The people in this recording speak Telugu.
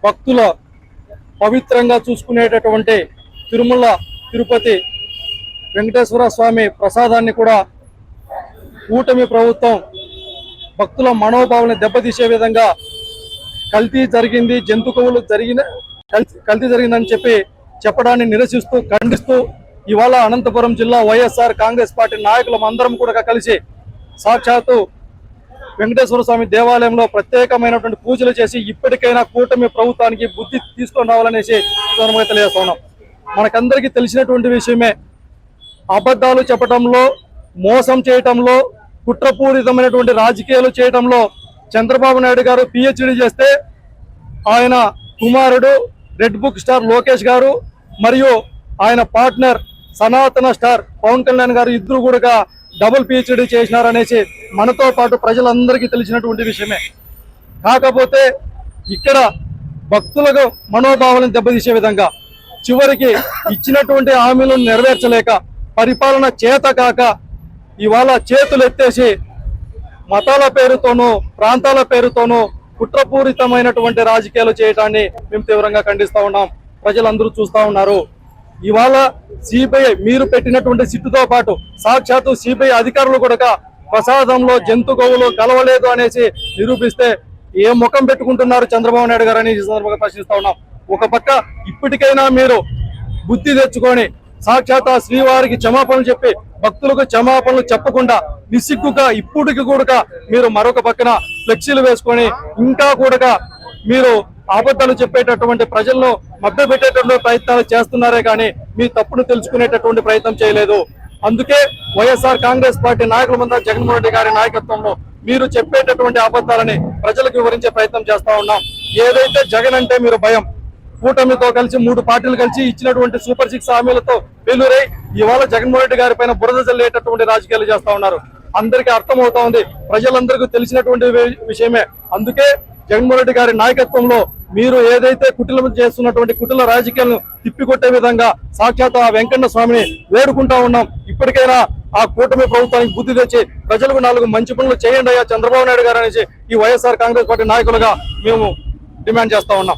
భక్తుల పవిత్రంగా చూసుకునేటటువంటి తిరుమల తిరుపతి వెంకటేశ్వర స్వామి ప్రసాదాన్ని కూడా కూటమి ప్రభుత్వం భక్తుల మనోభావాలను దెబ్బతీసే విధంగా కల్తీ జరిగింది, జంతు కొవ్వులు కల్తీ జరిగిందని చెప్పడాన్ని నిరసిస్తూ ఖండిస్తూ ఇవాళ అనంతపురం జిల్లా వైఎస్ఆర్ కాంగ్రెస్ పార్టీ నాయకులం అందరం కూడా కలిసి సాక్షాత్తు వెంకటేశ్వర స్వామి దేవాలయంలో ప్రత్యేకమైనటువంటి పూజలు చేసి ఇప్పటికైనా కూటమి ప్రభుత్వానికి బుద్ధి తీసుకొని రావాలనేసి తెలియజేస్తున్నాం. మనకందరికీ తెలిసినటువంటి విషయమే, అబద్ధాలు చెప్పడంలో, మోసం చేయటంలో, కుట్రపూరితమైనటువంటి రాజకీయాలు చేయటంలో చంద్రబాబు నాయుడు గారు పిహెచ్డి చేస్తే ఆయన కుమారుడు రెడ్ బుక్ స్టార్ లోకేష్ గారు మరియు ఆయన పార్ట్నర్ సనాతన స్టార్ పవన్ కళ్యాణ్ గారు ఇద్దరు కూడా డబుల్ పిహెచ్డి చేసినారనేసి మనతో పాటు ప్రజలందరికీ తెలిసినటువంటి విషయమే. కాకపోతే ఇక్కడ భక్తులకు మనోభావాలను దెబ్బతీసే విధంగా చివరికి ఇచ్చినటువంటి హామీలను నెరవేర్చలేక పరిపాలన చేత కాక ఇవాళ చేతులు ఎత్తేసి మతాల పేరుతోనూ ప్రాంతాల పేరుతోనూ కుట్రపూరితమైనటువంటి రాజకీయాలు చేయడాన్ని మేము తీవ్రంగా ఖండిస్తా ఉన్నాం. ప్రజలందరూ చూస్తా ఉన్నారు. ఇవాళ సిబిఐ మీరు పెట్టినటువంటి సిట్టుతో పాటు సాక్షాత్తు సిబిఐ అధికారులు కూడా ప్రసాదంలో జంతు గోవులు కలవలేదు అనేసి నిరూపిస్తే ఏ ముఖం పెట్టుకుంటున్నారు చంద్రబాబు నాయుడు గారు అని ఈ సందర్భంగా ప్రశ్నిస్తా ఉన్నాం. ఒక పక్క ఇప్పటికైనా మీరు బుద్ధి తెచ్చుకొని సాక్షాత్ శ్రీవారికి క్షమాపణలు చెప్పి భక్తులకు క్షమాపణలు చెప్పకుండా నిస్సిగ్గుగా ఇప్పటికి కూడా మీరు మరొక పక్కన ఫ్లెక్సీలు వేసుకొని ఇంకా కూడా మీరు అబద్ధాలు చెప్పేటటువంటి ప్రజలను మభ్యపెట్టేటటువంటి ప్రయత్నాలు చేస్తున్నారే కానీ మీ తప్పును తెలుసుకునేటటువంటి ప్రయత్నం చేయలేదు. అందుకే వైఎస్ఆర్ కాంగ్రెస్ పార్టీ నాయకులందరూ జగన్మోహన్ రెడ్డి గారి నాయకత్వంలో మీరు చెప్పేటటువంటి అబద్ధాలని ప్రజలకు వివరించే ప్రయత్నం చేస్తా ఉన్నాం. ఏదైతే జగన్ అంటే మీరు భయం, కూటమితో కలిసి 3 పార్టీలు కలిసి ఇచ్చినటువంటి సూపర్ 6 హామీలతో వెలురై ఇవాళ జగన్మోహన్ రెడ్డి గారి పైన బురద జల్లేటటువంటి రాజకీయాలు చేస్తా ఉన్నారు. అందరికీ అర్థమవుతా ఉంది, ప్రజలందరికీ తెలిసినటువంటి విషయమే. అందుకే జగన్మోహన్ రెడ్డి గారి నాయకత్వంలో మీరు ఏదైతే కుటిల చేస్తున్నటువంటి కుటిల రాజకీయాలను తిప్పికొట్టే విధంగా సాక్షాత్ ఆ వెంకన్న స్వామిని వేడుకుంటా ఉన్నాం. ఇప్పటికైనా ఆ కూటమి ప్రభుత్వానికి బుద్ధి తెచ్చి ప్రజలకు 4 మంచి పనులు చేయండి అయ్యా చంద్రబాబు నాయుడు గారు అనేసి ఈ వైఎస్ఆర్ కాంగ్రెస్ పార్టీ నాయకులుగా మేము డిమాండ్ చేస్తా ఉన్నాం.